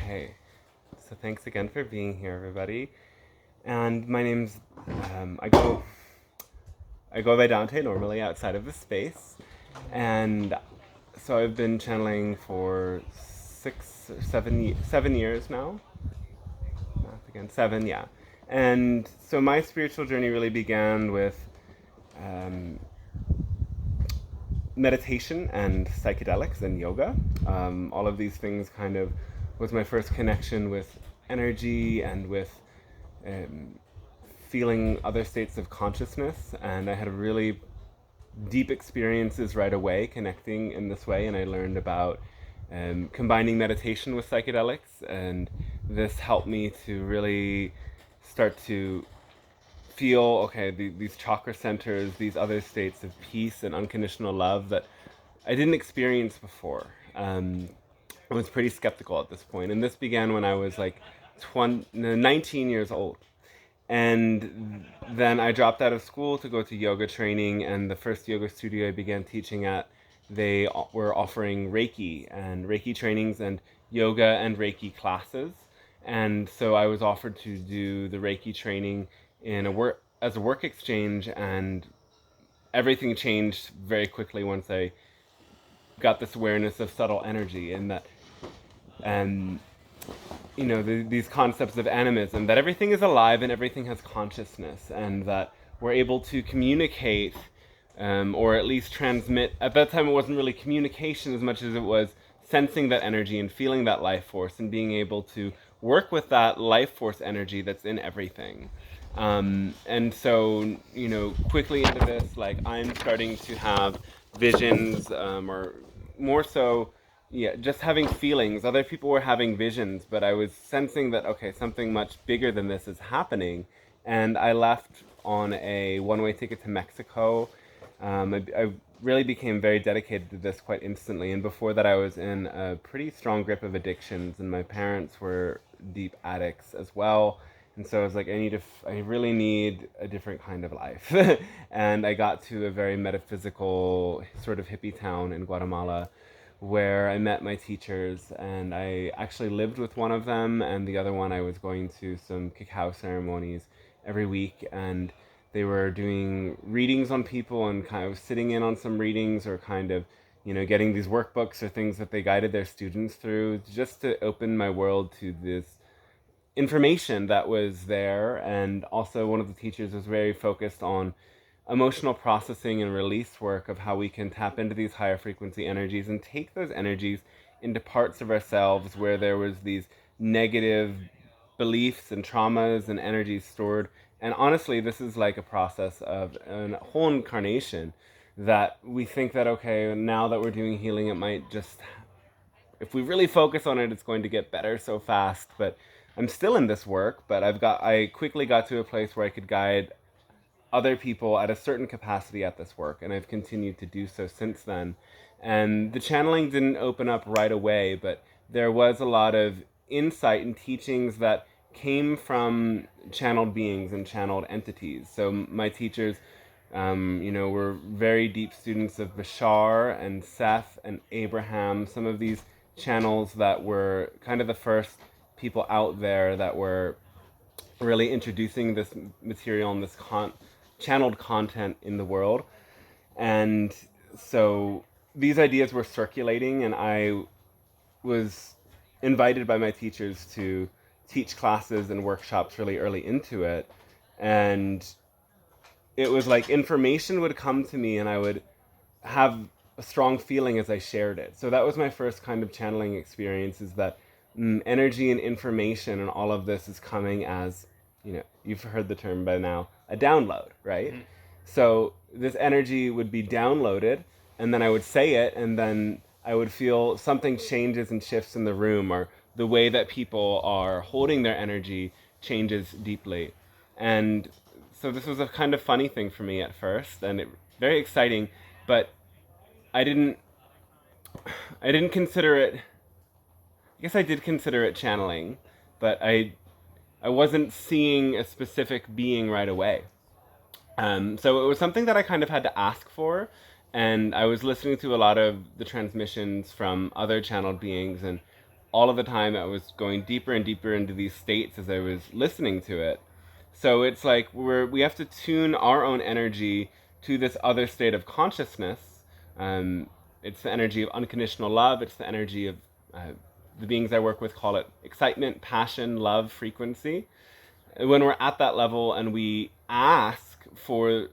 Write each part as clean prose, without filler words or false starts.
Okay, so thanks again for being here, everybody. And my name's I go by Dante normally outside of the space, and so I've been channeling for 7 years now. Math again, 7, yeah. And so my spiritual journey really began with um, meditation and psychedelics and yoga. All of these things kind of was my first connection with energy and with um, feeling other states of consciousness. And I had really deep experiences right away connecting in this way. And I learned about combining meditation with psychedelics. And this helped me to really start to feel okay these chakra centers, these other states of peace and unconditional love that I didn't experience before. I was pretty skeptical at this point, and this began when I was like 19 years old. And then I dropped out of school to go to yoga training, and the first yoga studio I began teaching at, they were offering Reiki trainings and yoga and Reiki classes. And so I was offered to do the Reiki training in a work as a work exchange, and everything changed very quickly once I got this awareness of subtle energy, and that and these concepts of animism, that everything is alive and everything has consciousness, and that we're able to communicate, or at least transmit. At that time, it wasn't really communication as much as it was sensing that energy and feeling that life force and being able to work with that life force energy that's in everything. And so, quickly into this, like I'm starting to have visions, or more so, yeah, just having feelings. Other people were having visions, but I was sensing that, okay, something much bigger than this is happening. And I left on a one-way ticket to Mexico. I really became very dedicated to this quite instantly. And before that, I was in a pretty strong grip of addictions, and my parents were deep addicts as well. And so I was like, I really need a different kind of life. And I got to a very metaphysical sort of hippie town in Guatemala where I met my teachers, and I actually lived with one of them, and the other one I was going to some cacao ceremonies every week, and they were doing readings on people, and kind of sitting in on some readings, or kind of getting these workbooks or things that they guided their students through, just to open my world to this information that was there. And also one of the teachers was very focused on emotional processing and release work of how we can tap into these higher frequency energies and take those energies into parts of ourselves where there was these negative beliefs and traumas and energies stored. And honestly, this is like a process of a whole incarnation, that we think that, okay, now that we're doing healing, it might just, if we really focus on it, it's going to get better so fast. But I'm still in this work, but I quickly got to a place where I could guide other people at a certain capacity at this work, and I've continued to do so since then. And the channeling didn't open up right away, but there was a lot of insight and teachings that came from channeled beings and channeled entities. So my teachers, were very deep students of Bashar and Seth and Abraham, some of these channels that were kind of the first people out there that were really introducing this material and this channeled content in the world. And so these ideas were circulating, and I was invited by my teachers to teach classes and workshops really early into it. And it was like information would come to me, and I would have a strong feeling as I shared it. So that was my first kind of channeling experience, is that energy and information and all of this is coming as, you've heard the term by now, a download, right? Mm-hmm. So this energy would be downloaded, and then I would say it, and then I would feel something changes and shifts in the room, or the way that people are holding their energy changes deeply. And so this was a kind of funny thing for me at first, and very exciting, but I didn't consider it. I guess I did consider it channeling, but I wasn't seeing a specific being right away. So it was something that I kind of had to ask for, and I was listening to a lot of the transmissions from other channeled beings, and all of the time I was going deeper and deeper into these states as I was listening to it. So it's like we have to tune our own energy to this other state of consciousness. It's the energy of unconditional love. It's the energy of the beings I work with call it excitement, passion, love, frequency. When we're at that level and we ask for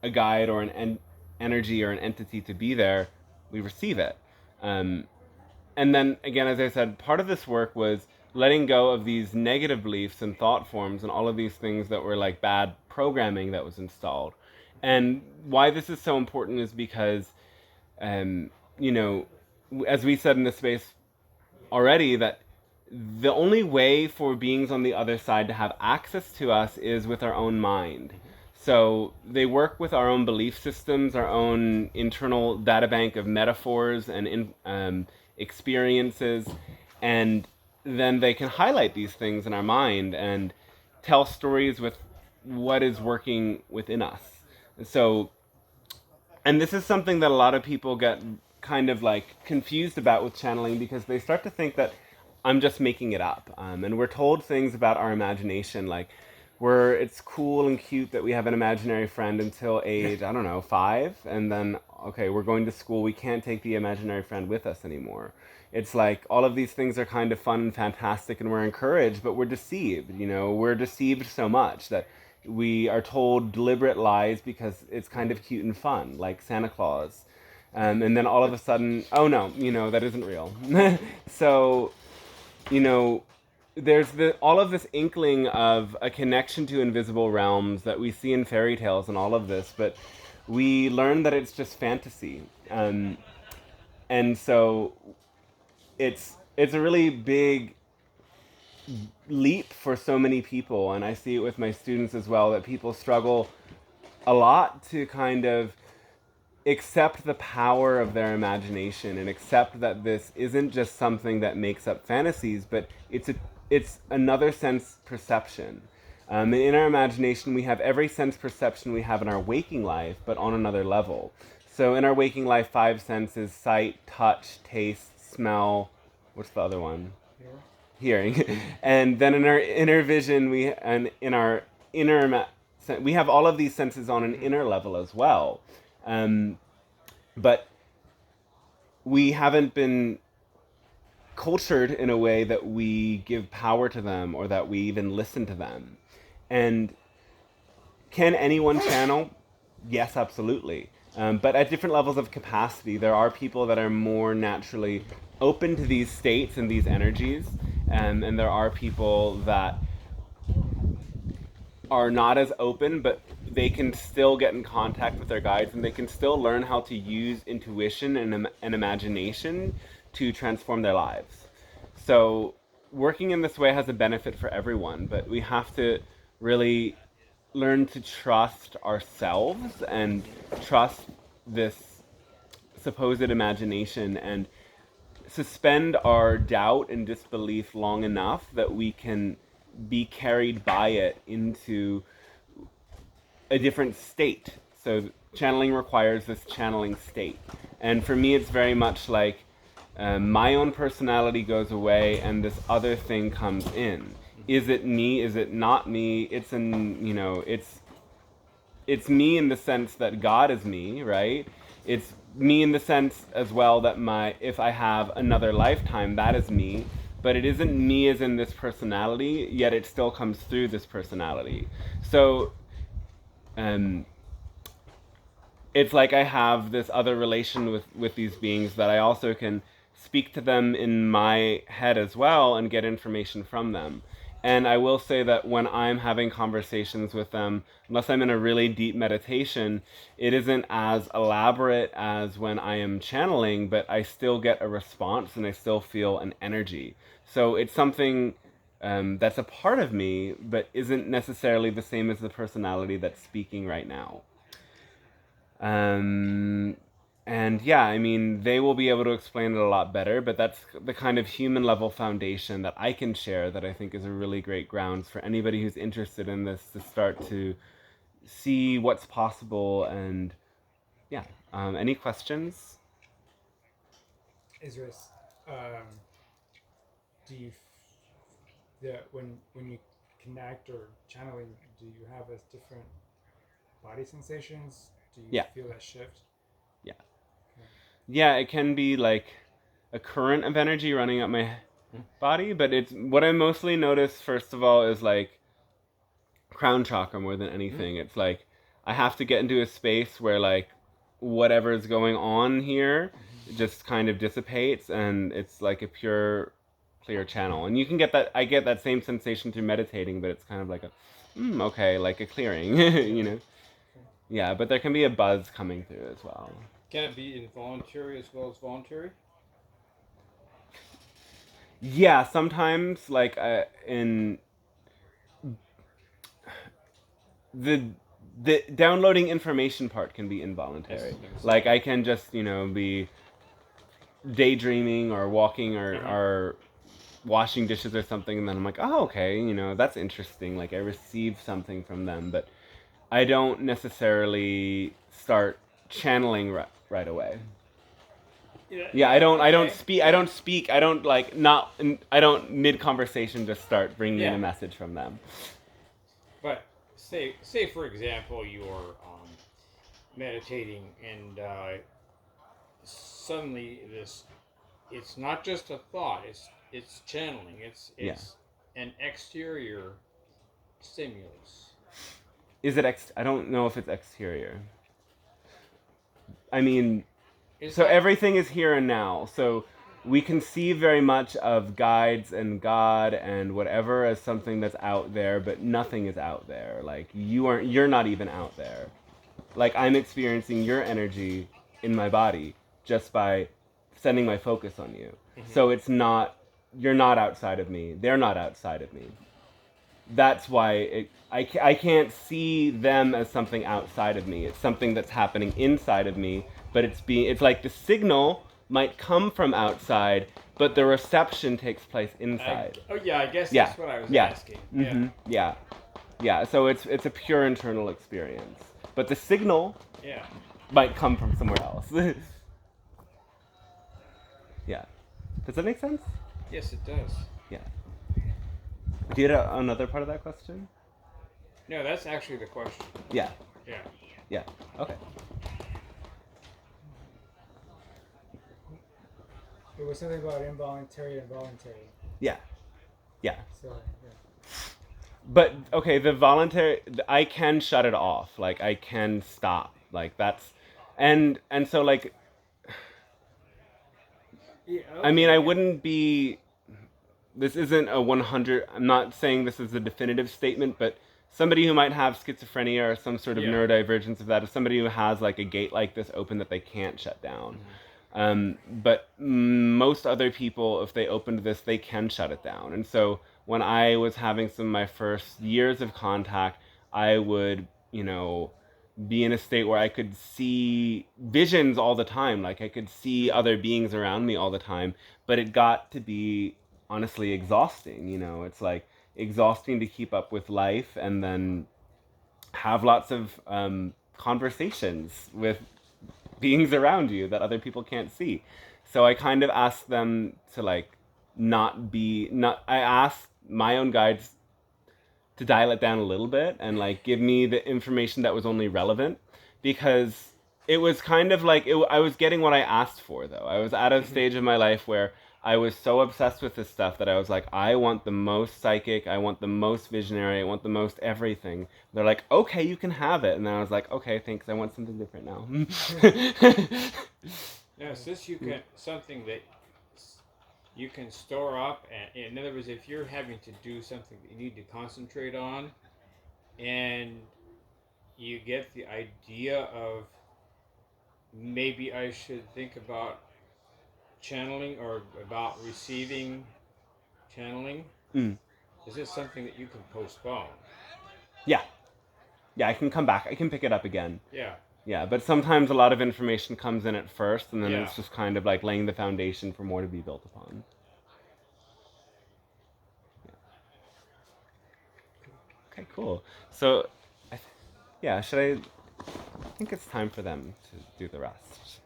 a guide or an energy or an entity to be there, we receive it. And then again, as I said, part of this work was letting go of these negative beliefs and thought forms and all of these things that were like bad programming that was installed. And why this is so important is because, you know, as we said in this space already, that the only way for beings on the other side to have access to us is with our own mind. So they work with our own belief systems, our own internal data bank of metaphors and experiences, and then they can highlight these things in our mind and tell stories with what is working within us. So, and this is something that a lot of people get kind of like confused about with channeling, because they start to think that I'm just making it up. And we're told things about our imagination, like it's cool and cute that we have an imaginary friend until age, I don't know, 5, and then okay, we're going to school, we can't take the imaginary friend with us anymore. It's like all of these things are kind of fun and fantastic and we're encouraged, but we're deceived. We're deceived so much that we are told deliberate lies because it's kind of cute and fun, like Santa Claus. And then all of a sudden, oh no, that isn't real. So, there's all of this inkling of a connection to invisible realms that we see in fairy tales and all of this, but we learn that it's just fantasy. And so it's a really big leap for so many people, and I see it with my students as well, that people struggle a lot to kind of accept the power of their imagination and accept that this isn't just something that makes up fantasies, but it's another sense perception. And in our imagination, we have every sense perception we have in our waking life, but on another level. So in our waking life, 5 senses: sight, touch, taste, smell. What's the other one? Hearing. And then in our inner vision, we have all of these senses on an inner level as well. But we haven't been cultured in a way that we give power to them or that we even listen to them. And can anyone channel? Yes, absolutely. But at different levels of capacity, there are people that are more naturally open to these states and these energies, and there are people that are not as open, but they can still get in contact with their guides and they can still learn how to use intuition and imagination to transform their lives. So working in this way has a benefit for everyone, but we have to really learn to trust ourselves and trust this supposed imagination and suspend our doubt and disbelief long enough that we can be carried by it into a different state. So channeling requires this channeling state. And for me, it's very much like my own personality goes away and this other thing comes in. Is it me? Is it not me? It's it's me in the sense that God is me, right? It's me in the sense as well that if I have another lifetime, that is me. But it isn't me as in this personality, yet it still comes through this personality. So it's like I have this other relation with these beings that I also can speak to them in my head as well and get information from them. And I will say that when I'm having conversations with them, unless I'm in a really deep meditation, it isn't as elaborate as when I am channeling, but I still get a response and I still feel an energy. So it's something that's a part of me, but isn't necessarily the same as the personality that's speaking right now. And yeah, I mean, they will be able to explain it a lot better, but that's the kind of human level foundation that I can share that I think is a really great grounds for anybody who's interested in this to start to see what's possible. And yeah, any questions? Israel, um, do you when you connect or channeling, do you have a different body sensations? Do you Yeah. feel that shift? Yeah. Okay. Yeah, it can be like a current of energy running up my body, but it's what I mostly notice first of all is like crown chakra more than anything. It's like I have to get into a space where like whatever is going on here just kind of dissipates and it's like a pure clear channel. And you can get that I get that same sensation through meditating, but it's kind of like a okay, like a clearing, you know. Okay. Yeah, but there can be a buzz coming through as well. Can it be involuntary as well as voluntary? Yeah, sometimes like in the the downloading information part can be involuntary. Yes. Like I can just, be daydreaming or walking or washing dishes or something and then I'm like, "Oh, okay, that's interesting." Like I receive something from them, but I don't necessarily start channeling right away. Yeah, I don't speak. I don't like not I don't mid conversation just start bringing in a message from them. But say for example, you're meditating and suddenly it's not just a thought. It's channeling. Yeah. It's an exterior stimulus. Is it I don't know if it's exterior. I mean, so everything is here and now. So we conceive very much of guides and God and whatever as something that's out there, but nothing is out there. Like you're not even out there. Like I'm experiencing your energy in my body just by sending my focus on you. So it's not you're not outside of me. They're not outside of me. That's why I can't see them as something outside of me. It's something that's happening inside of me, but it's like the signal might come from outside, but the reception takes place inside. I guess Yeah. that's what I was Yeah. asking. Yeah. Yeah, so it's a pure internal experience. But the signal Yeah. might come from somewhere else. Yeah. Does that make sense? Yes, it does. Yeah. Do you have another part of that question? No, that's actually the question. Yeah. Yeah. Yeah. Okay. It was something about involuntary and voluntary. Yeah. Yeah. So yeah. But okay, the voluntary I can shut it off. Like I can stop. Like that's and so like Yeah, I mean, I okay. wouldn't be this isn't a 100 I'm not saying this is a definitive statement, but somebody who might have schizophrenia or some sort of Yeah. neurodivergence of that is somebody who has like a gate like this open that they can't shut down. But most other people, if they opened this, they can shut it down. And so when I was having some of my first years of contact, I would, be in a state where I could see visions all the time. Like I could see other beings around me all the time. But it got to be honestly exhausting. It's like exhausting to keep up with life and then have lots of conversations with beings around you that other people can't see. So I kind of asked them to like not I asked my own guides to dial it down a little bit and like give me the information that was only relevant because it was kind of like I was getting what I asked for though. I was at a stage of my life where I was so obsessed with this stuff that I was like, I want the most psychic, I want the most visionary, I want the most everything. They're like, okay, you can have it. And then I was like, okay, thanks, I want something different now. Now, since you can something that you can store up, and in other words, if you're having to do something that you need to concentrate on, and you get the idea of maybe I should think about channeling or about receiving channeling, is this something that you can postpone? Yeah. Yeah, I can come back. I can pick it up again. Yeah. Yeah, but sometimes a lot of information comes in at first, and then Yeah. it's just kind of like laying the foundation for more to be built upon. Yeah. Okay, cool. So, yeah, should I think it's time for them to do the rest.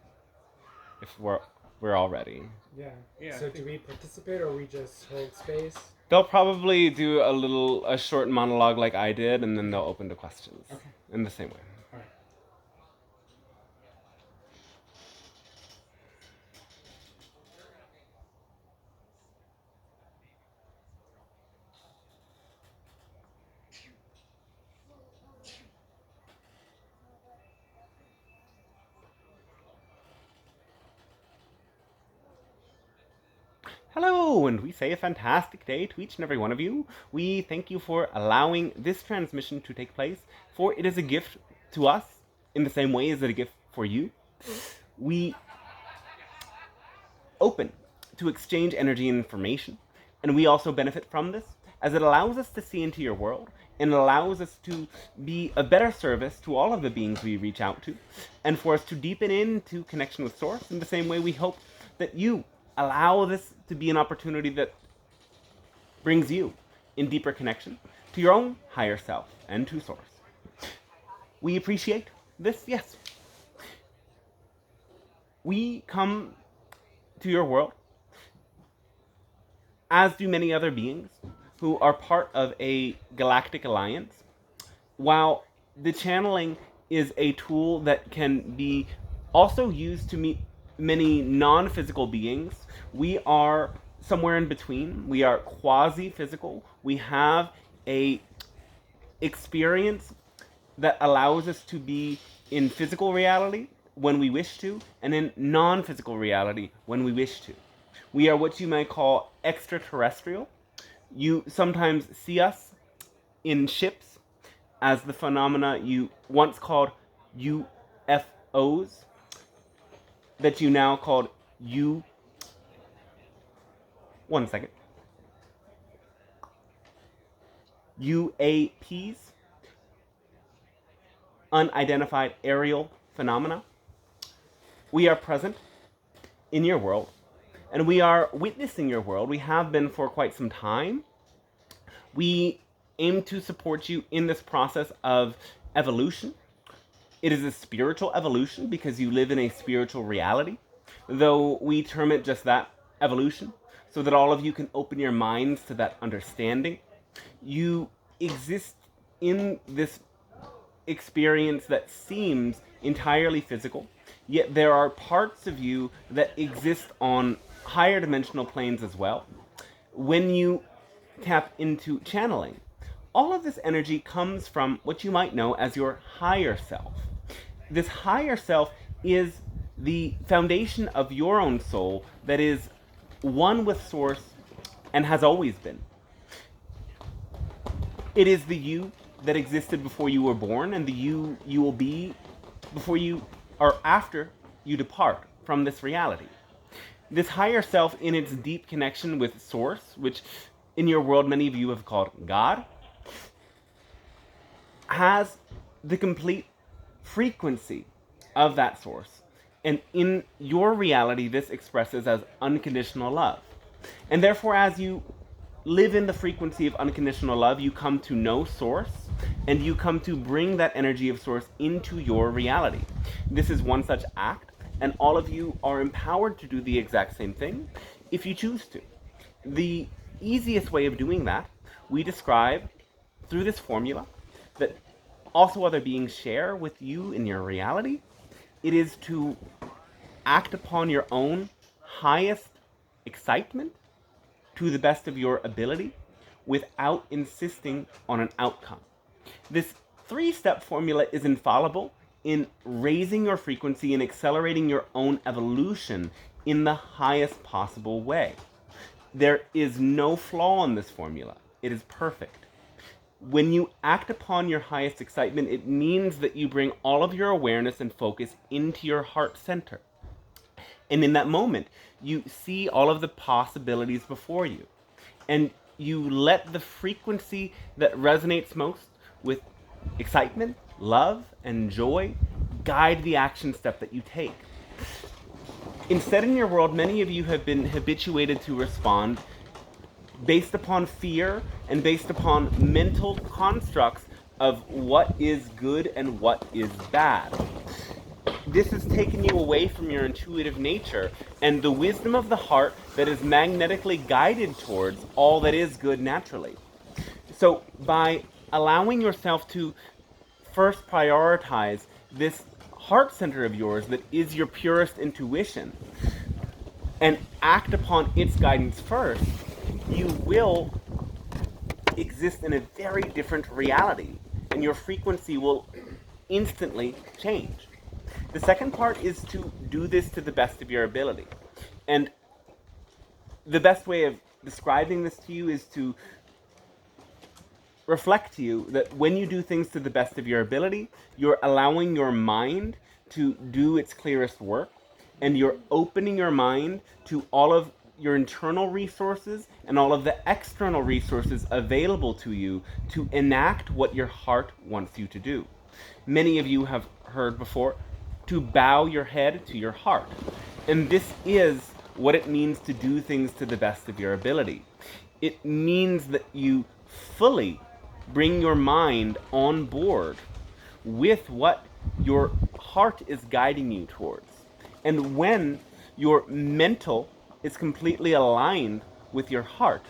If we're we're all ready. Yeah. Yeah, So do we participate or we just hold space? They'll probably do a short monologue like I did, and then they'll open to questions. Okay. In the same way. All right. Hello, and we say a fantastic day to each and every one of you. We thank you for allowing this transmission to take place, for it is a gift to us in the same way as it a gift for you. We open to exchange energy and information, and we also benefit from this as it allows us to see into your world and allows us to be a better service to all of the beings we reach out to, and for us to deepen into connection with Source in the same way we hope that you allow this to be an opportunity that brings you in deeper connection to your own higher self and to Source. We appreciate this, yes. We come to your world, as do many other beings who are part of a galactic alliance. While the channeling is a tool that can be also used to meet many non-physical beings, we are somewhere in between. We are quasi-physical. We have a experience that allows us to be in physical reality when we wish to, and in non-physical reality when we wish to. We are what you might call extraterrestrial. You sometimes see us in ships as the phenomena you once called UFOs, that you now called UAPs, unidentified aerial phenomena. We are present in your world, and we are witnessing your world. We have been for quite some time. We aim to support you in this process of evolution. It is a spiritual evolution because you live in a spiritual reality, though we term it just that, evolution, so that all of you can open your minds to that understanding. You exist in this experience that seems entirely physical, yet there are parts of you that exist on higher dimensional planes as well. When you tap into channeling, all of this energy comes from what you might know as your higher self. This higher self is the foundation of your own soul that is one with Source and has always been. It is the you that existed before you were born, and the you will be before you or after you depart from this reality. This higher self, in its deep connection with Source, which in your world many of you have called God, has the complete frequency of that Source. And in your reality, this expresses as unconditional love. And therefore, as you live in the frequency of unconditional love, you come to know Source, and you come to bring that energy of Source into your reality. This is one such act, and all of you are empowered to do the exact same thing if you choose to. The easiest way of doing that, we describe through this formula that also other beings share with you in your reality. It is to act upon your own highest excitement to the best of your ability without insisting on an outcome. This 3-step formula is infallible in raising your frequency and accelerating your own evolution in the highest possible way. There is no flaw in this formula. It is perfect. When you act upon your highest excitement, it means that you bring all of your awareness and focus into your heart center. And in that moment, you see all of the possibilities before you. And you let the frequency that resonates most with excitement, love, and joy guide the action step that you take. Instead, in your world, many of you have been habituated to respond based upon fear and based upon mental constructs of what is good and what is bad. this has taken you away from your intuitive nature and the wisdom of the heart that is magnetically guided towards all that is good naturally. So by allowing yourself to first prioritize this heart center of yours that is your purest intuition and act upon its guidance first, you will exist in a very different reality and your frequency will instantly change. The second part is to do this to the best of your ability. And the best way of describing this to you is to reflect to you that when you do things to the best of your ability, you're allowing your mind to do its clearest work, and you're opening your mind to all of your internal resources and all of the external resources available to you to enact what your heart wants you to do. Many of you have heard before to bow your head to your heart. And this is what it means to do things to the best of your ability. It means that you fully bring your mind on board with what your heart is guiding you towards. And when your mental is completely aligned with your heart,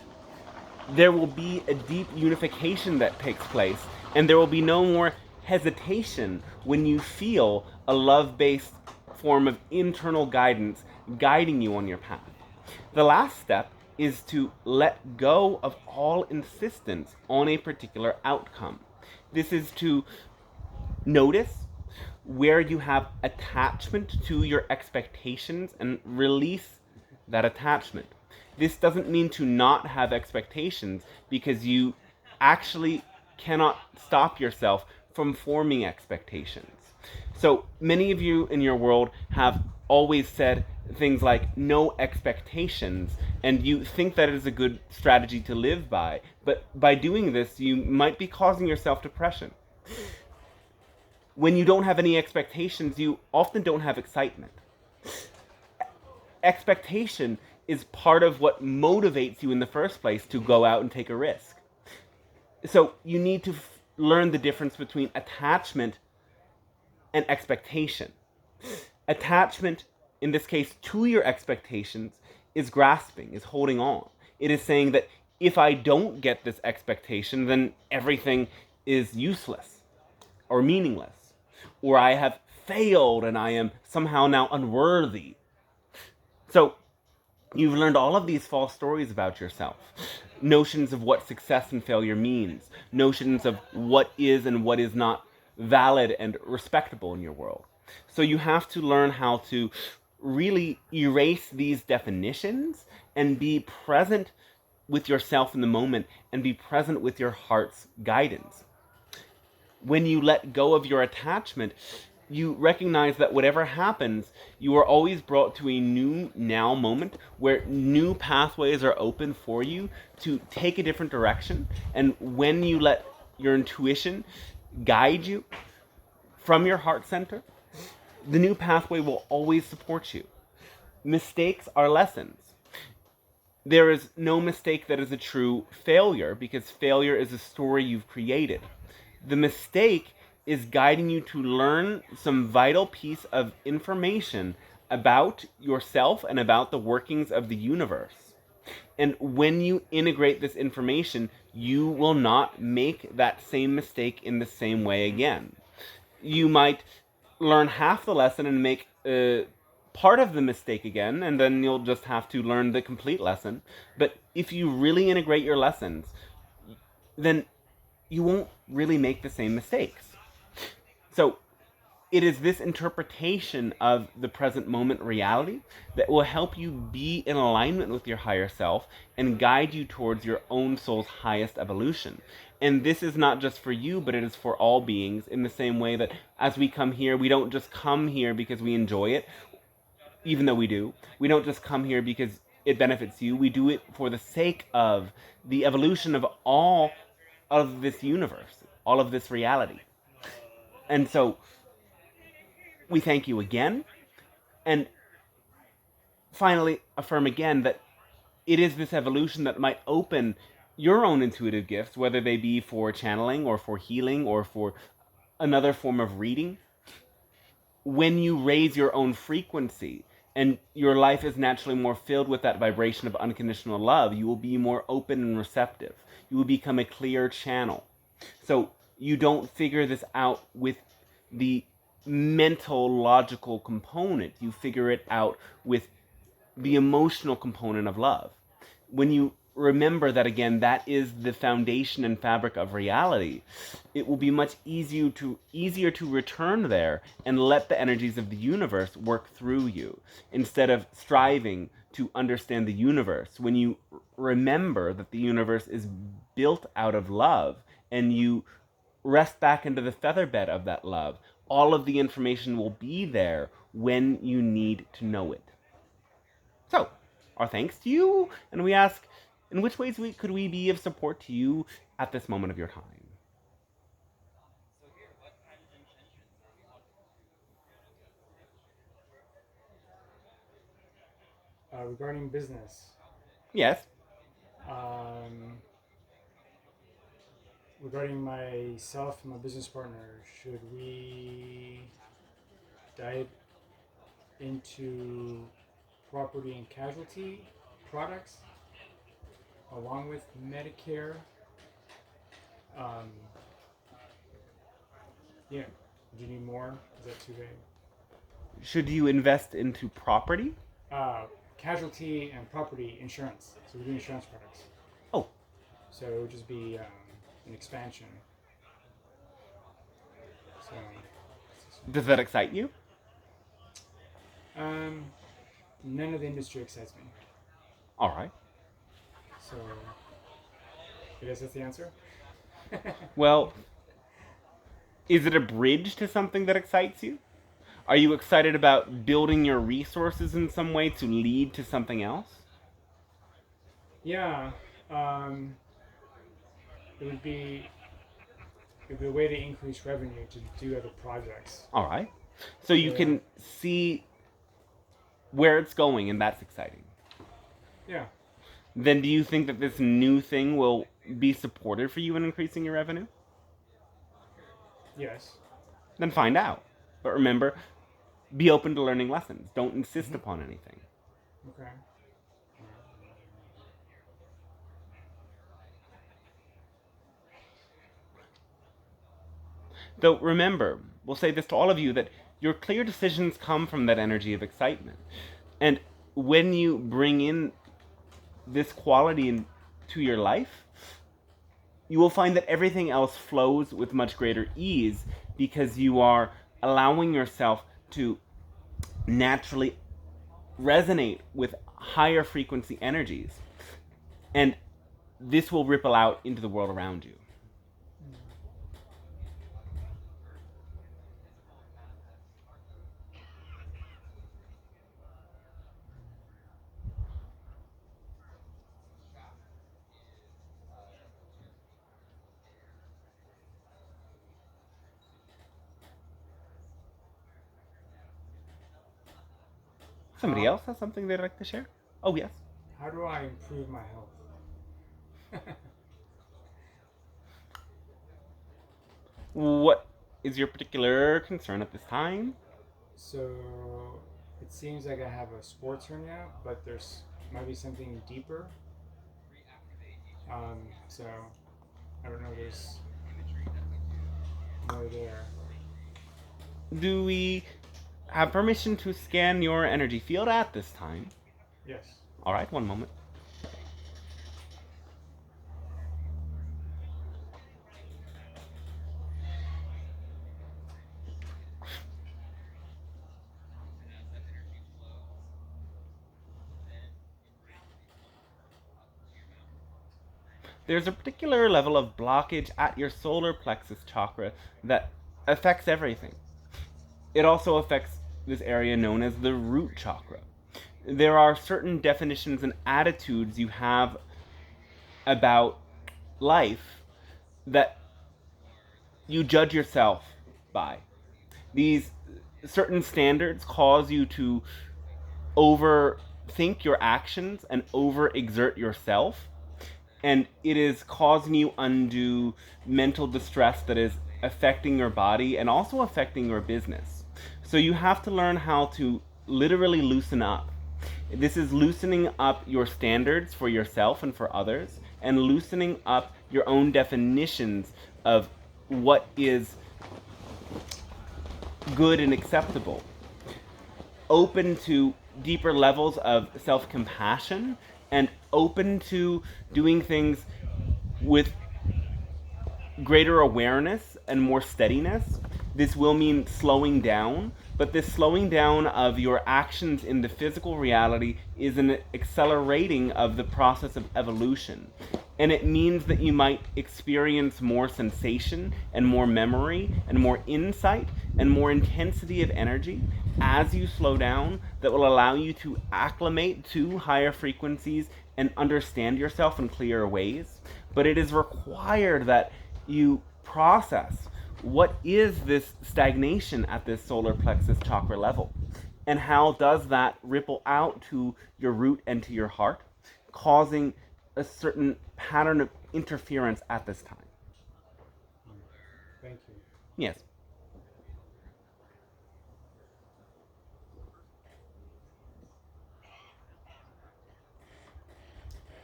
there will be a deep unification that takes place, and there will be no more hesitation when you feel a love-based form of internal guidance guiding you on your path. The last step is to let go of all insistence on a particular outcome. This is to notice where you have attachment to your expectations and release that attachment. This doesn't mean to not have expectations, because you actually cannot stop yourself from forming expectations. So many of you in your world have always said things like no expectations, and you think that is a good strategy to live by, but by doing this you might be causing yourself depression. When you don't have any expectations, you often don't have excitement. Expectation is part of what motivates you in the first place to go out and take a risk. So you need to learn the difference between attachment and expectation. Attachment, in this case, to your expectations, is grasping, is holding on. It is saying that if I don't get this expectation, then everything is useless or meaningless, or I have failed and I am somehow now unworthy. So you've learned all of these false stories about yourself. Notions of what success and failure means. Notions of what is and what is not valid and respectable in your world. So you have to learn how to really erase these definitions and be present with yourself in the moment and be present with your heart's guidance. When you let go of your attachment, you recognize that whatever happens, you are always brought to a new now moment where new pathways are open for you to take a different direction. And when you let your intuition guide you from your heart center, the new pathway will always support you. Mistakes are lessons. There is no mistake that is a true failure, because failure is a story you've created. The mistake is guiding you to learn some vital piece of information about yourself and about the workings of the universe. And when you integrate this information, you will not make that same mistake in the same way again. You might learn half the lesson and make part of the mistake again, and then you'll just have to learn the complete lesson. But if you really integrate your lessons, then you won't really make the same mistakes. So it is this interpretation of the present moment reality that will help you be in alignment with your higher self and guide you towards your own soul's highest evolution. And this is not just for you, but it is for all beings, in the same way that as we come here, we don't just come here because we enjoy it, even though we do. We don't just come here because it benefits you. We do it for the sake of the evolution of all of this universe, all of this reality. And so we thank you again, and finally affirm again that it is this evolution that might open your own intuitive gifts, whether they be for channeling or for healing or for another form of reading. when you raise your own frequency and your life is naturally more filled with that vibration of unconditional love, you will be more open and receptive. You will become a clear channel. So you don't figure this out with the mental, logical component. You figure it out with the emotional component of love. When you remember that, again, that is the foundation and fabric of reality, it will be much easier to return there and let the energies of the universe work through you instead of striving to understand the universe. When you remember that the universe is built out of love and you rest back into the featherbed of that love, all of the information will be there when you need to know it. So, our thanks to you, and we ask, in which ways could we be of support to you at this moment of your time? Regarding business, Yes. um, regarding myself and my business partner, should we dive into property and casualty products along with Medicare? Um, yeah. Do you need more? Is that too vague? Should you invest into property? Casualty and property insurance. So we do insurance products. Oh. So it would just be an expansion. So. Does that excite you? None of the industry excites me. All right. So, I guess that's the answer. Well, is it a bridge to something that excites you? Are you excited about building your resources in some way to lead to something else? Yeah. It would be a way to increase revenue to do other projects. All right. So you can see where it's going, and that's exciting. Yeah. Then do you think that this new thing will be supportive for you in increasing your revenue? Yes. Then find out. But remember, be open to learning lessons. Don't insist upon anything. Okay. Though remember, we'll say this to all of you, that your clear decisions come from that energy of excitement. And when you bring in this quality into your life, you will find that everything else flows with much greater ease because you are allowing yourself to naturally resonate with higher frequency energies. And this will ripple out into the world around you. Somebody else has something they'd like to share? Oh, yes. How do I improve my health? What is your particular concern at this time? So it seems like I have a sports hernia, but there's might be something deeper. So I don't know. There's more there. Do we have permission to scan your energy field at this time? Yes. All right, one moment. There's a particular level of blockage at your solar plexus chakra that affects everything. It also affects this area known as the root chakra. There are certain definitions and attitudes you have about life that you judge yourself by. These certain standards cause you to overthink your actions and overexert yourself, and it is causing you undue mental distress that is affecting your body and also affecting your business. So you have to learn how to literally loosen up. This is loosening up your standards for yourself and for others, and loosening up your own definitions of what is good and acceptable. Open to deeper levels of self compassion, and open to doing things with greater awareness and more steadiness. This will mean slowing down, but this slowing down of your actions in the physical reality is an accelerating of the process of evolution. And it means that you might experience more sensation and more memory and more insight and more intensity of energy as you slow down, that will allow you to acclimate to higher frequencies and understand yourself in clearer ways. But it is required that you process what is this stagnation at this solar plexus chakra level, and how does that ripple out to your root and to your heart, causing a certain pattern of interference at this time. Thank you. Yes.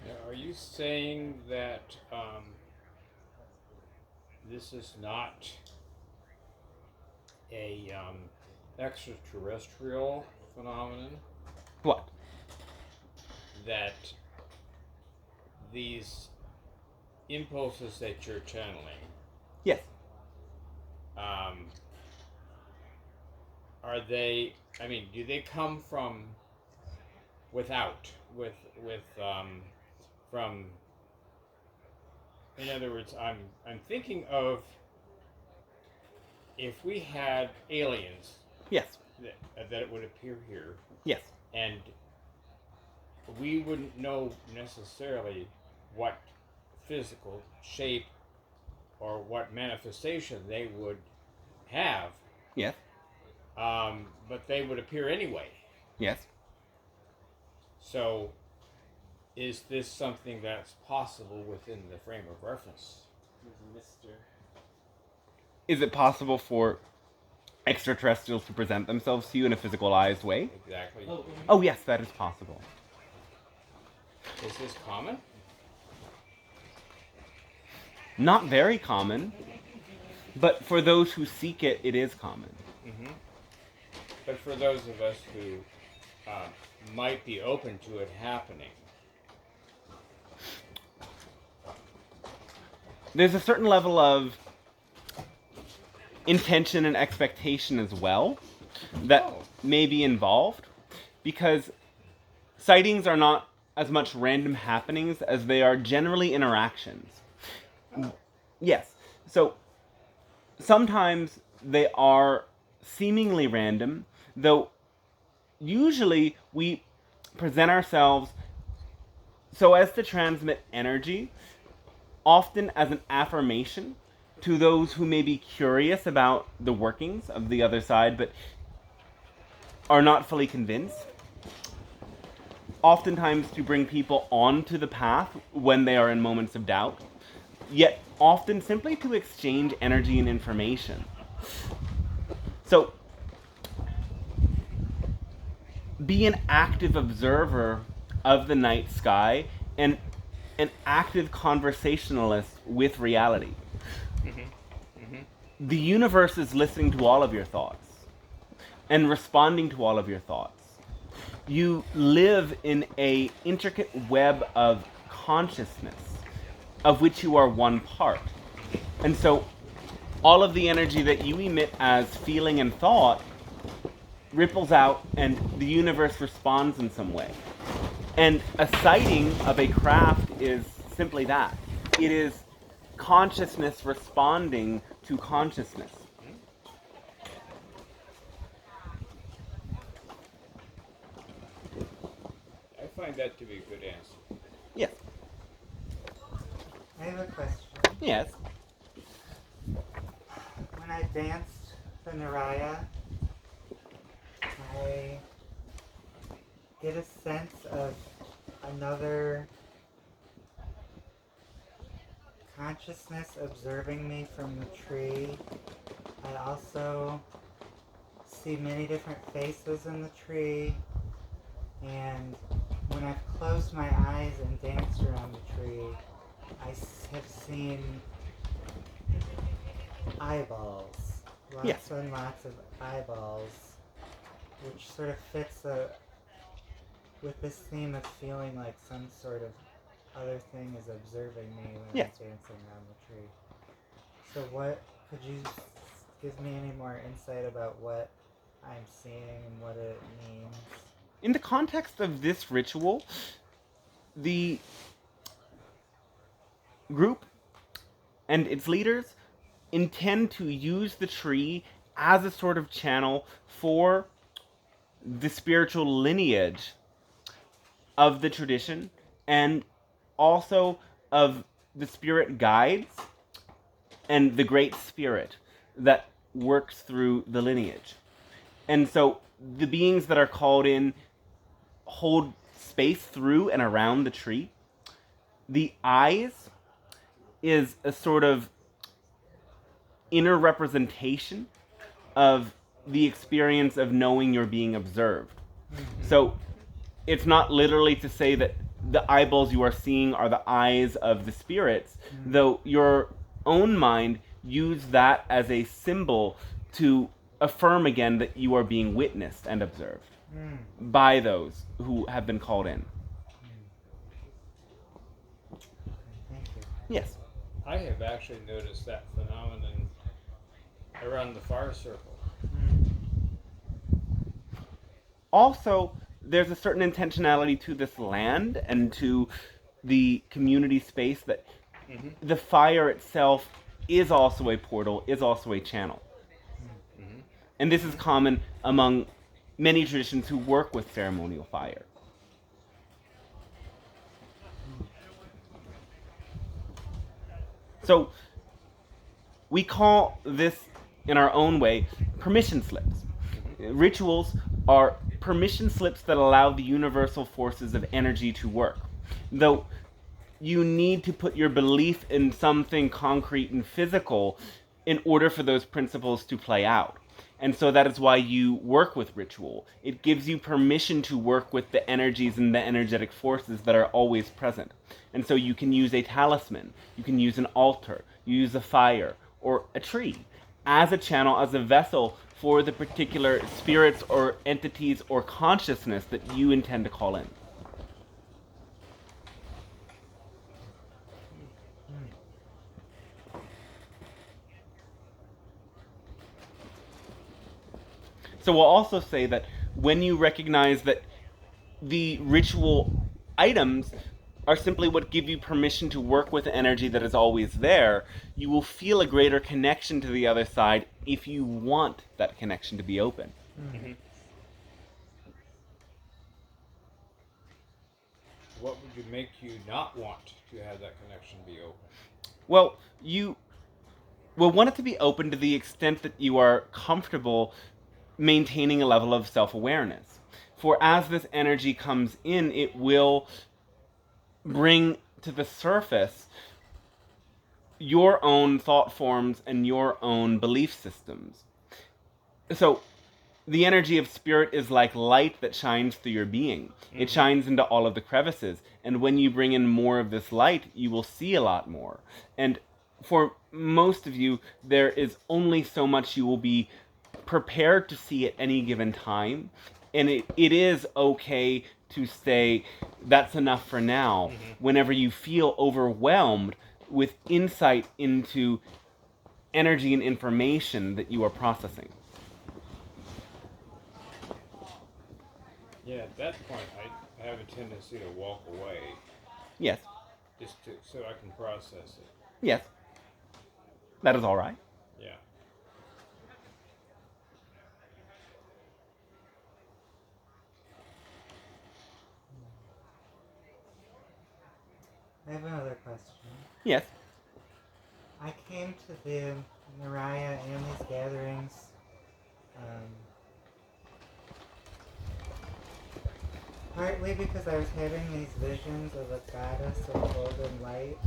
Now, are you saying that this is not a extraterrestrial phenomenon? What? That these impulses that you're channeling, Yes. are they? I mean, do they come from without? From? In other words, I'm thinking of if we had aliens Yes. that would appear here, Yes. and we wouldn't know necessarily what physical shape or what manifestation they would have, Yes. but they would appear anyway. Yes. So, is this something that's possible within the frame of reference? Mr. Is it possible for extraterrestrials to present themselves to you in a physicalized way? Exactly. Oh, yes, that is possible. Is this common? Not very common, but for those who seek it, it is common. Mm-hmm. But for those of us who might be open to it happening, There's a certain level of intention and expectation as well that may be involved, because sightings are not as much random happenings as they are generally interactions. Yes. So sometimes they are seemingly random, though usually we present ourselves so as to transmit energy, often as an affirmation to those who may be curious about the workings of the other side but are not fully convinced. Oftentimes to bring people onto the path when they are in moments of doubt, yet often simply to exchange energy and information. So, be an active observer of the night sky and an active conversationalist with reality. The universe is listening to all of your thoughts and responding to all of your thoughts. You live in a intricate web of consciousness of which you are one part. And so all of the energy that you emit as feeling and thought ripples out and the universe responds in some way. And a sighting of a craft is simply that. It is consciousness responding to consciousness. I find that to be a good answer. Yes. I have a question. Yes. When I danced the Naraya, I get a sense of another consciousness observing me from the tree. I also see many different faces in the tree, and when I've closed my eyes and danced around the tree, have seen eyeballs. Lots and lots of eyeballs, which sort of fits with this theme of feeling like some sort of other thing is observing me when I'm dancing around the tree. So could you give me any more insight about what I'm seeing and what it means? In the context of this ritual, the group and its leaders intend to use the tree as a sort of channel for the spiritual lineage of the tradition and also of the spirit guides and the great spirit that works through the lineage. And so the beings that are called in hold space through and around the tree. The eyes is a sort of inner representation of the experience of knowing you're being observed. So it's not literally to say that the eyeballs you are seeing are the eyes of the spirits, though your own mind use that as a symbol to affirm again that you are being witnessed and observed by those who have been called in. Thank you. Yes. I have actually noticed that phenomenon around the fire circle. Also, there's a certain intentionality to this land and to the community space that the fire itself is also a portal, is also a channel. And this is common among many traditions who work with ceremonial fire. So, we call this, in our own way, permission slips. Rituals are permission slips that allow the universal forces of energy to work. Though you need to put your belief in something concrete and physical in order for those principles to play out. And so that is why you work with ritual. It gives you permission to work with the energies and the energetic forces that are always present. And so you can use a talisman, you can use an altar, you use a fire, or a tree as a channel, as a vessel for the particular spirits or entities or consciousness that you intend to call in. So we'll also say that when you recognize that the ritual items are simply what give you permission to work with energy that is always there, you will feel a greater connection to the other side if you want that connection to be open. What would you make you not want to have that connection be open? Well, you will want it to be open to the extent that you are comfortable maintaining a level of self-awareness. For as this energy comes in, it will bring to the surface your own thought forms and your own belief systems. So, the energy of spirit is like light that shines through your being. It shines into all of the crevices. And when you bring in more of this light, you will see a lot more. And for most of you, there is only so much you will be prepared to see at any given time. And it is okay to say, that's enough for now, whenever you feel overwhelmed with insight into energy and information that you are processing. Yeah, at that point, I have a tendency to walk away, Yes. just so I can process it. Yes. That is all right. Yeah. I have another question. Yes. I came to the Naraya and these gatherings partly because I was having these visions of a goddess of golden light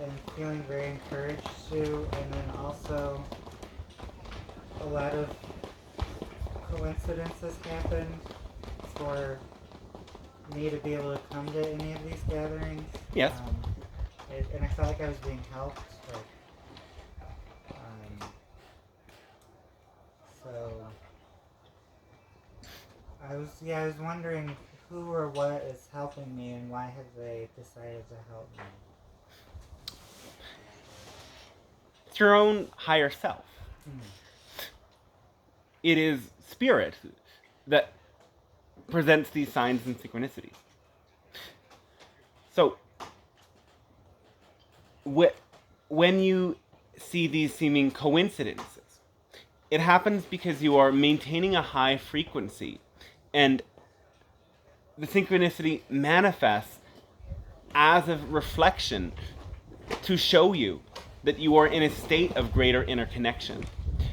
and feeling very encouraged to, and then also a lot of coincidences happen for me to be able to come to any of these gatherings. Yes. And I felt like I was being helped. So I was wondering who or what is helping me, and why have they decided to help me? It's your own higher self. It is spirit that presents these signs and synchronicities. So, when you see these seeming coincidences, it happens because you are maintaining a high frequency, and the synchronicity manifests as a reflection to show you that you are in a state of greater interconnection.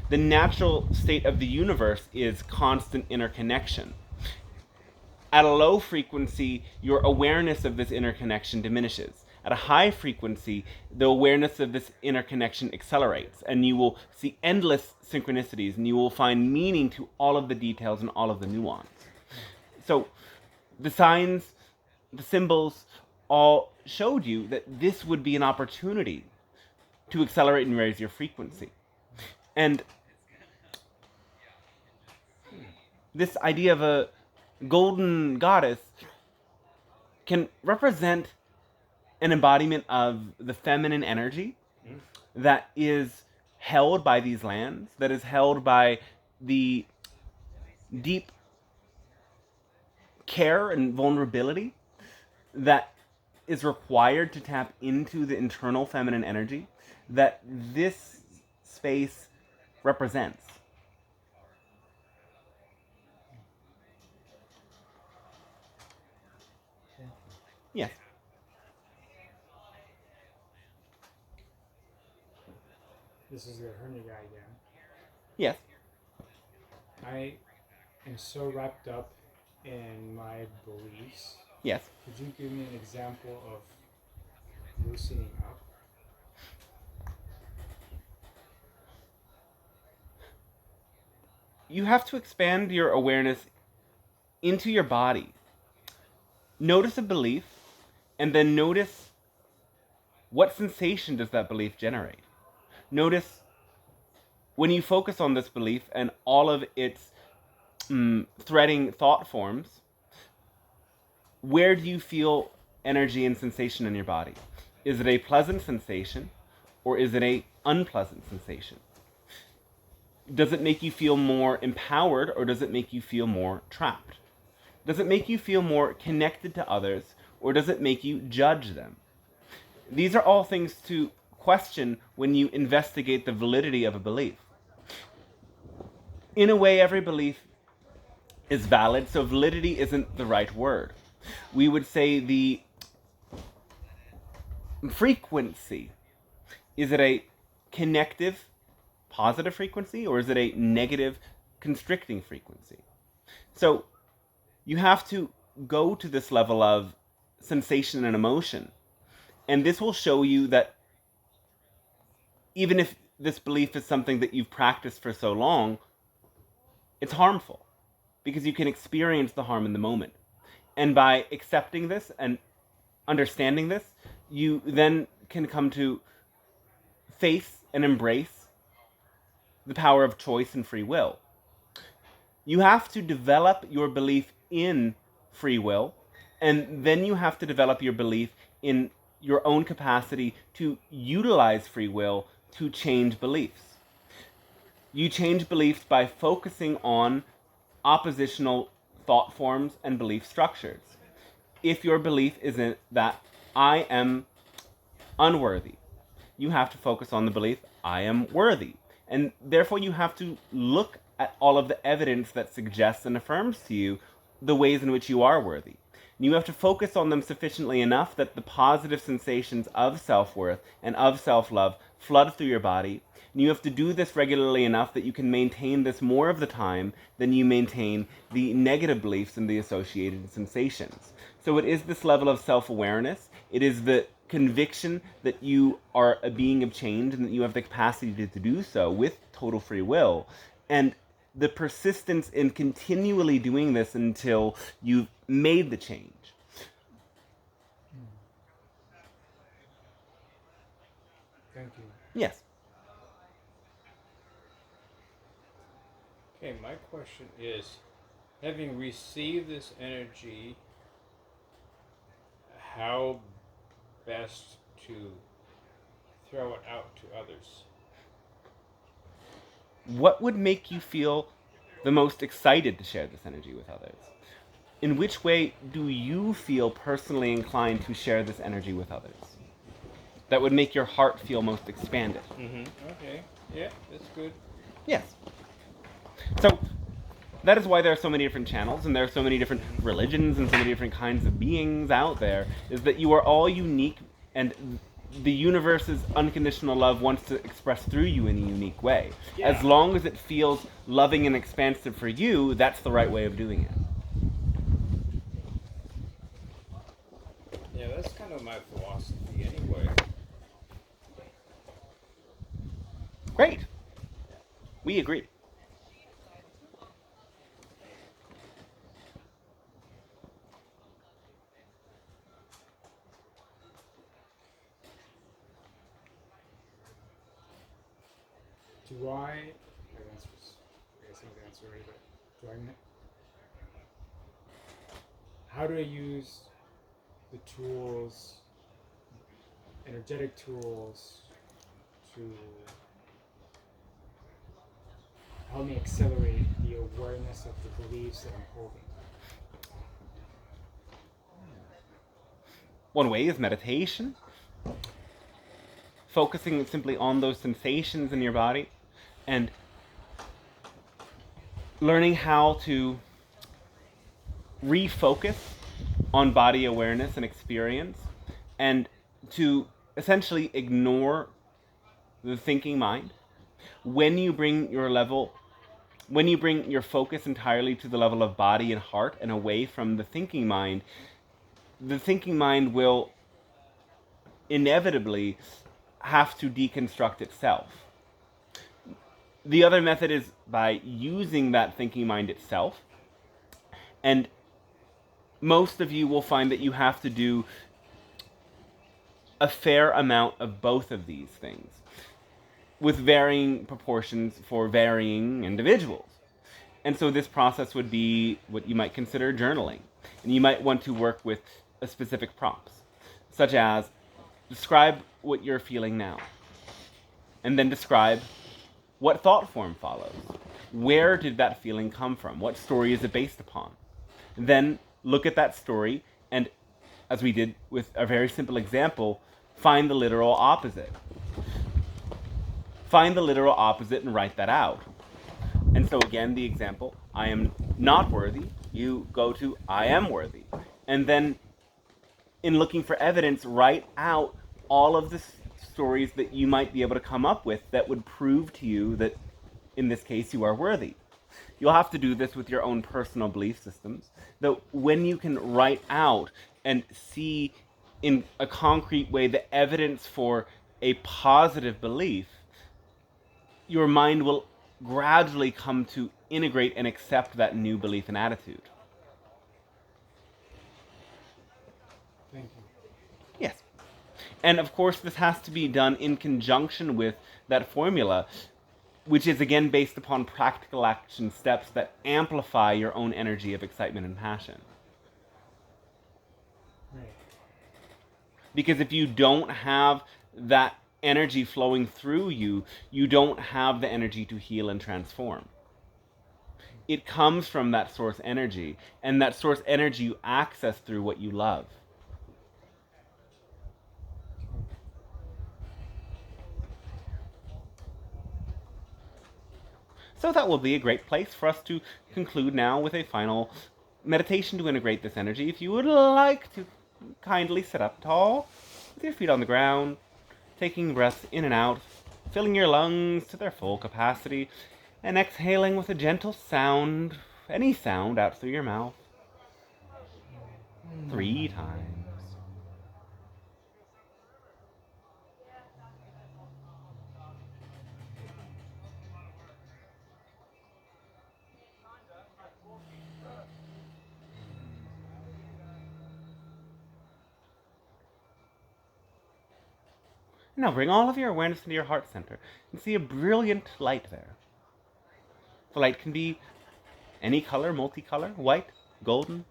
The natural state of the universe is constant interconnection. At a low frequency, your awareness of this interconnection diminishes. At a high frequency, the awareness of this interconnection accelerates, and you will see endless synchronicities, and you will find meaning to all of the details and all of the nuance. So, the signs, the symbols, all showed you that this would be an opportunity to accelerate and raise your frequency. And this idea of a golden goddess can represent an embodiment of the feminine energy that is held by these lands, that is held by the deep care and vulnerability that is required to tap into the internal feminine energy that this space represents. Yes. This is the hernia guy again. Yes. I am so wrapped up in my beliefs. Yes. Could you give me an example of loosening up? You have to expand your awareness into your body. Notice a belief, and then notice what sensation does that belief generate. Notice when you focus on this belief and all of its threading thought forms, where do you feel energy and sensation in your body? Is it a pleasant sensation, or is it an unpleasant sensation? Does it make you feel more empowered, or does it make you feel more trapped? Does it make you feel more connected to others, or does it make you judge them? These are all things to question when you investigate the validity of a belief. In a way, every belief is valid, so validity isn't the right word. We would say the frequency. Is it a connective, positive frequency, or is it a negative, constricting frequency? So you have to go to this level of sensation and emotion, and this will show you that even if this belief is something that you've practiced for so long, it's harmful, because you can experience the harm in the moment. And by accepting this and understanding this, you then can come to face and embrace the power of choice and free will. You have to develop your belief in free will, and then you have to develop your belief in your own capacity to utilize free will to change beliefs. You change beliefs by focusing on oppositional thought forms and belief structures. If your belief isn't that I am unworthy, you have to focus on the belief I am worthy. And therefore you have to look at all of the evidence that suggests and affirms to you the ways in which you are worthy. And you have to focus on them sufficiently enough that the positive sensations of self-worth and of self-love flood through your body. And you have to do this regularly enough that you can maintain this more of the time than you maintain the negative beliefs and the associated sensations. So it is this level of self-awareness. It is the conviction that you are a being of change and that you have the capacity to do so with total free will. And the persistence in continually doing this until you've made the change. Thank you. Yes. Okay, my question is, having received this energy, how best to throw it out to others? What would make you feel the most excited to share this energy with others? In which way do you feel personally inclined to share this energy with others? That would make your heart feel most expanded. Okay, yeah, that's good. Yes. So, that is why there are so many different channels, and there are so many different religions, and so many different kinds of beings out there, is that you are all unique, and the universe's unconditional love wants to express through you in a unique way. Yeah. As long as it feels loving and expansive for you, that's the right way of doing it. Yeah, that's kind of my philosophy anyway. Great. We agree. Do I guess I know the answer already, but do I? How do I use the tools, energetic tools, to help me accelerate the awareness of the beliefs that I'm holding? One way is meditation. Focusing simply on those sensations in your body and learning how to refocus on body awareness and experience and to essentially ignore the thinking mind. When you bring your focus entirely to the level of body and heart and away from the thinking mind will inevitably have to deconstruct itself. The other method is by using that thinking mind itself. And most of you will find that you have to do a fair amount of both of these things, with varying proportions for varying individuals. And so this process would be what you might consider journaling. And you might want to work with specific prompts, such as describe what you're feeling now, and then describe what thought form follows. Where did that feeling come from? What story is it based upon? Then look at that story and, as we did with a very simple example, find the literal opposite. Find the literal opposite and write that out. And so again, the example, I am not worthy, you go to I am worthy. And then, in looking for evidence, write out all of the stories that you might be able to come up with that would prove to you that, in this case, you are worthy. You'll have to do this with your own personal belief systems. Though when you can write out and see in a concrete way the evidence for a positive belief, your mind will gradually come to integrate and accept that new belief and attitude. Thank you. Yes. And of course, this has to be done in conjunction with that formula, which is again based upon practical action steps that amplify your own energy of excitement and passion. Right. Because if you don't have that energy flowing through you, you don't have the energy to heal and transform. It comes from that source energy, and that source energy you access through what you love. So that will be a great place for us to conclude now with a final meditation to integrate this energy. If you would like to kindly sit up tall, with your feet on the ground, taking breaths in and out, filling your lungs to their full capacity, and exhaling with a gentle sound, any sound out through your mouth, 3 times. Now bring all of your awareness into your heart center and see a brilliant light there. The light can be any color, multicolor, white, golden,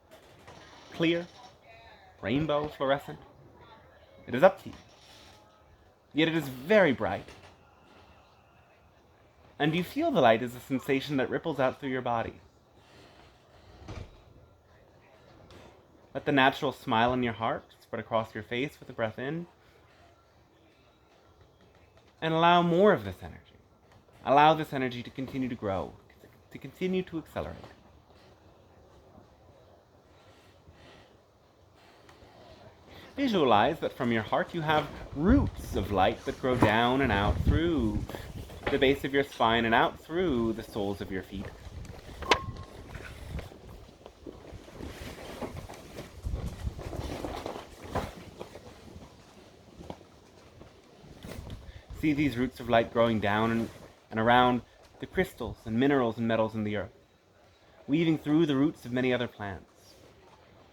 clear, rainbow, fluorescent. It is up to you. Yet it is very bright. And you feel the light as a sensation that ripples out through your body. Let the natural smile in your heart spread across your face with the breath in. And allow more of this energy. Allow this energy to continue to grow, to continue to accelerate. Visualize that from your heart you have roots of light that grow down and out through the base of your spine and out through the soles of your feet. See these roots of light growing down and around the crystals and minerals and metals in the earth, weaving through the roots of many other plants,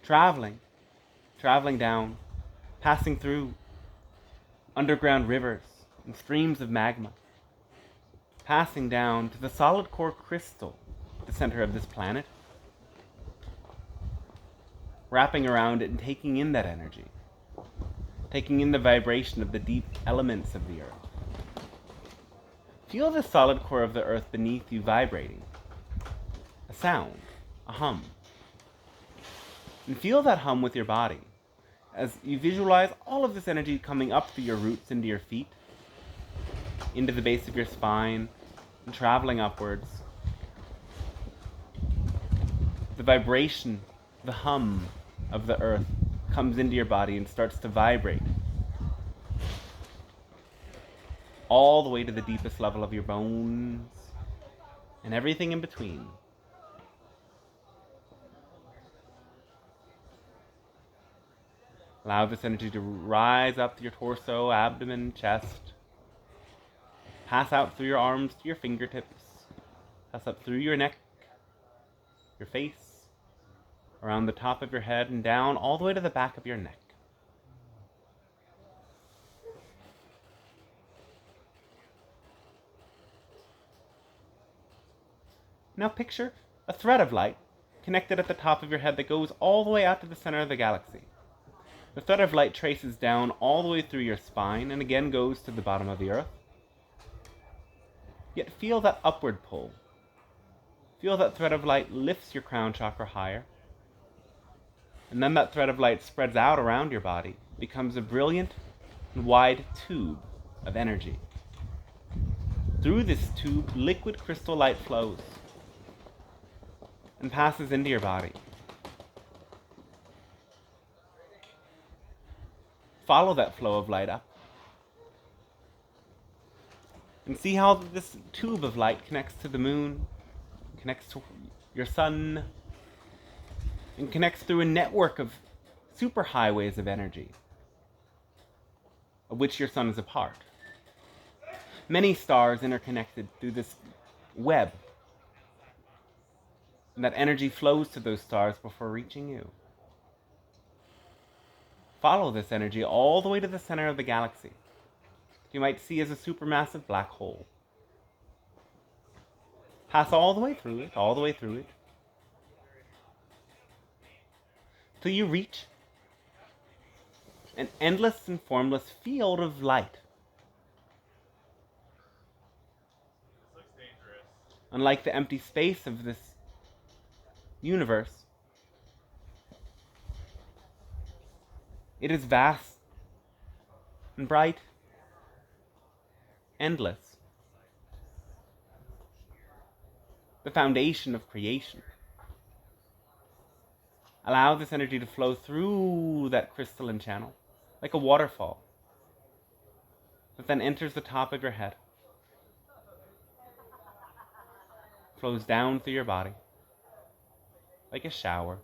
traveling down, passing through underground rivers and streams of magma, passing down to the solid core crystal, the center of this planet, wrapping around it and taking in that energy, taking in the vibration of the deep elements of the earth. Feel the solid core of the earth beneath you vibrating, a sound, a hum. And feel that hum with your body as you visualize all of this energy coming up through your roots into your feet, into the base of your spine, and traveling upwards. The vibration, the hum of the earth comes into your body and starts to vibrate all the way to the deepest level of your bones and everything in between. Allow this energy to rise up to your torso, abdomen, chest, pass out through your arms to your fingertips, pass up through your neck, your face, around the top of your head, and down all the way to the back of your neck. Now picture a thread of light connected at the top of your head that goes all the way out to the center of the galaxy. The thread of light traces down all the way through your spine and again goes to the bottom of the earth. Yet feel that upward pull. Feel that thread of light lifts your crown chakra higher. And then that thread of light spreads out around your body, becomes a brilliant and wide tube of energy. Through this tube, liquid crystal light flows and passes into your body. Follow that flow of light up. And see how this tube of light connects to the moon, connects to your sun, and connects through a network of superhighways of energy, of which your sun is a part. Many stars interconnected through this web. And that energy flows to those stars before reaching you. Follow this energy all the way to the center of the galaxy. You might see as a supermassive black hole. Pass all the way through it, till you reach an endless and formless field of light. Unlike the empty space of this universe, it is vast and bright, endless. The foundation of creation. Allow this energy to flow through that crystalline channel, like a waterfall, that then enters the top of your head, flows down through your body, like a shower.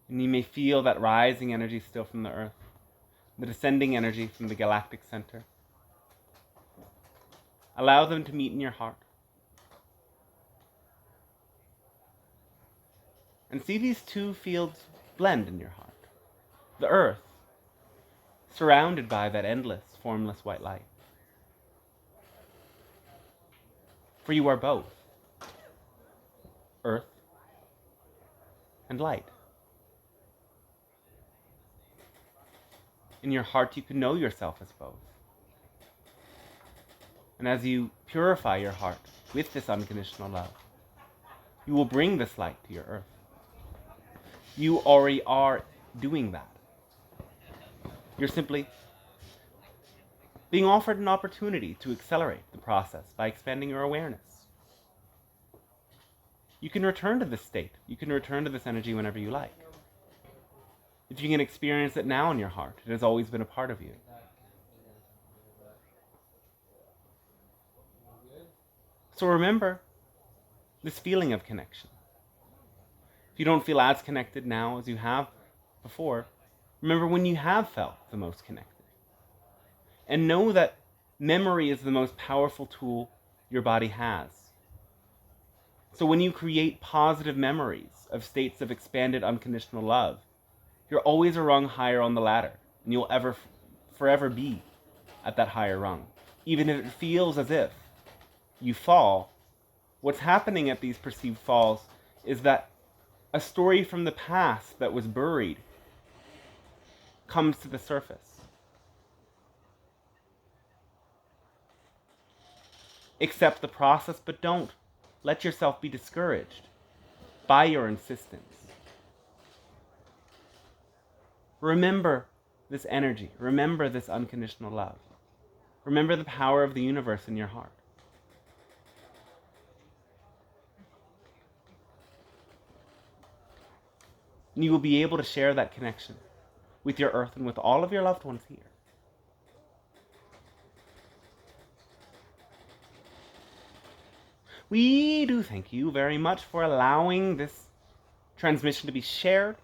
And you may feel that rising energy still from the earth, the descending energy from the galactic center. Allow them to meet in your heart. And see these two fields blend in your heart. the earth, surrounded by that endless, formless white light. For you are both earth and light. In your heart, you can know yourself as both. And as you purify your heart with this unconditional love, you will bring this light to your earth. You already are doing that. You're simply being offered an opportunity to accelerate the process by expanding your awareness. You can return to this state. You can return to this energy whenever you like. If you can experience it now in your heart, it has always been a part of you. So remember this feeling of connection. If you don't feel as connected now as you have before, remember when you have felt the most connected. And know that memory is the most powerful tool your body has. So when you create positive memories of states of expanded unconditional love, you're always a rung higher on the ladder, and you'll forever be at that higher rung. Even if it feels as if you fall, what's happening at these perceived falls is that a story from the past that was buried comes to the surface. Accept the process, but don't let yourself be discouraged by your insistence. Remember this energy. Remember this unconditional love. Remember the power of the universe in your heart. And you will be able to share that connection with your earth and with all of your loved ones here. We do thank you very much for allowing this transmission to be shared,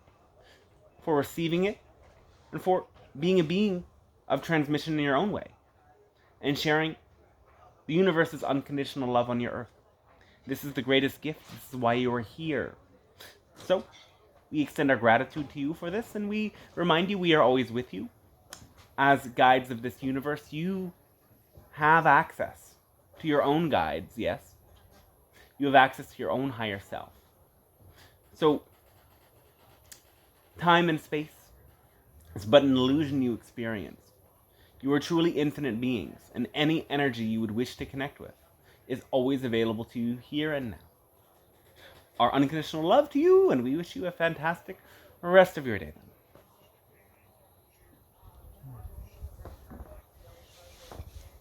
for receiving it, and for being a being of transmission in your own way, and sharing the universe's unconditional love on your earth. This is the greatest gift. This is why you are here. So, we extend our gratitude to you for this, and we remind you we are always with you. As guides of this universe, you have access to your own guides, yes. You have access to your own higher self. So, time and space is but an illusion you experience. You are truly infinite beings, and any energy you would wish to connect with is always available to you here and now. Our unconditional love to you, and we wish you a fantastic rest of your day then.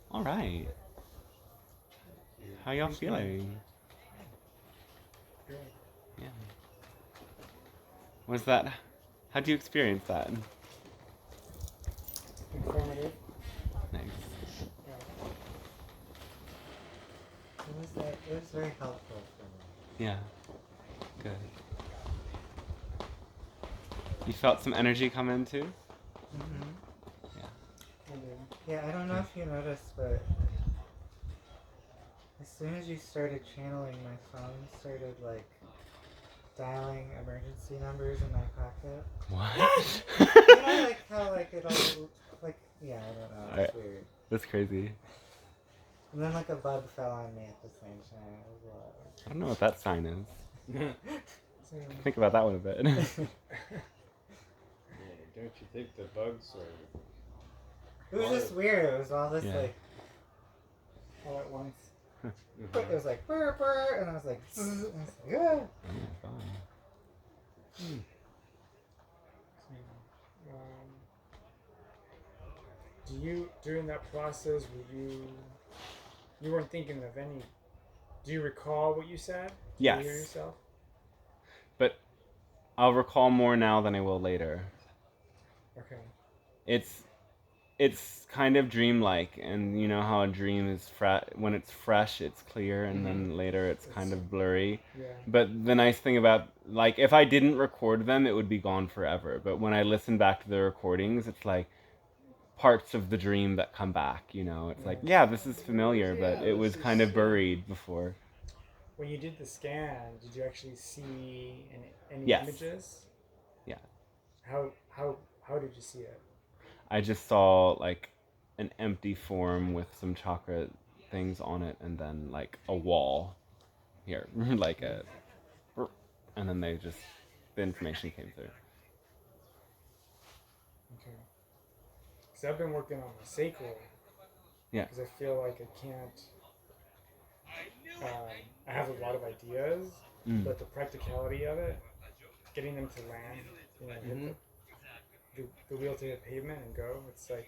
All right. How y'all feeling? Good. Yeah. Was that? How'd you experience that? Informative. Nice. Yeah. It was very helpful for me. Yeah. Good. You felt some energy come in too? Mm-hmm. I did. Yeah, I don't know if you noticed, but as soon as you started channeling, my phone started like dialing emergency numbers in my pocket. What? You know, like how like it all like yeah, I don't know, it's weird. That's crazy. And then like a bug fell on me at the same time. It was I don't know what that sign is. So, Think about that one a bit. Yeah, don't you think the bugs are... it was just weird. It was all this Yeah. like all at once. It was like burr burr, and I was like, and I was like yeah. do you during that process you weren't thinking of any? Do you recall what you said? Did Yes. you hear yourself? But I'll recall more now than I will later. Okay. It's kind of dreamlike, and you know how a dream is when it's fresh, it's clear, and then later it's kind of blurry. Yeah. But the nice thing about, like, if I didn't record them, it would be gone forever. But when I listen back to the recordings, it's like parts of the dream that come back, you know? It's like, yeah, this is familiar, but it was kind of buried before. When you did the scan, did you actually see any Yes. images? Yeah. How did you see it? I just saw like an empty form with some chakra things on it, and then like a wall here, like a, and then the information came through. Okay. Because I've been working on the sacral. Yeah. Because I feel like I can't. I have a lot of ideas, but the practicality of it, getting them to land, hit the wheel to the pavement and go. It's like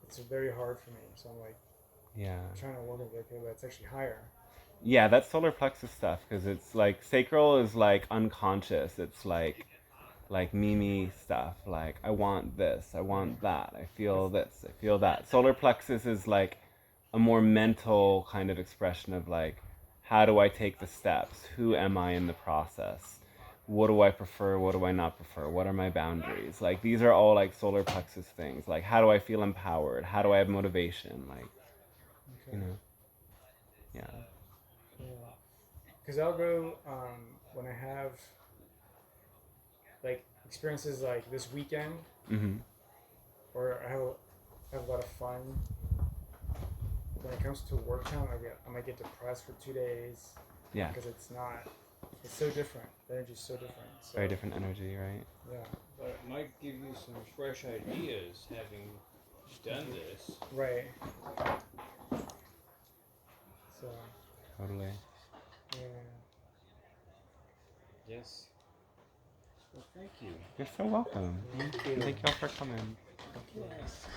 it's very hard for me. So I'm like, trying to work with it. Okay, but it's actually higher. Yeah, that's solar plexus stuff, because it's like sacral is like unconscious. It's like me stuff. Like I want this, I want that, I feel this, I feel that. Solar plexus is like a more mental kind of expression of like, how do I take the steps? Who am I in the process? What do I prefer? What do I not prefer? What are my boundaries? Like these are all like solar plexus things. Like how do I feel empowered? How do I have motivation? Like, yeah. Because I'll go when I have like experiences like this weekend, or I have a lot of fun. When it comes to work time, I might get depressed for 2 days. Yeah. Because it's so different. The energy's so different. So, Very different energy, right? Yeah. But it might give you some fresh ideas having done this. Right. So. Totally. Yeah. Yes. Well, thank you. You're so welcome. Thank you. Thank y'all for coming. Yes.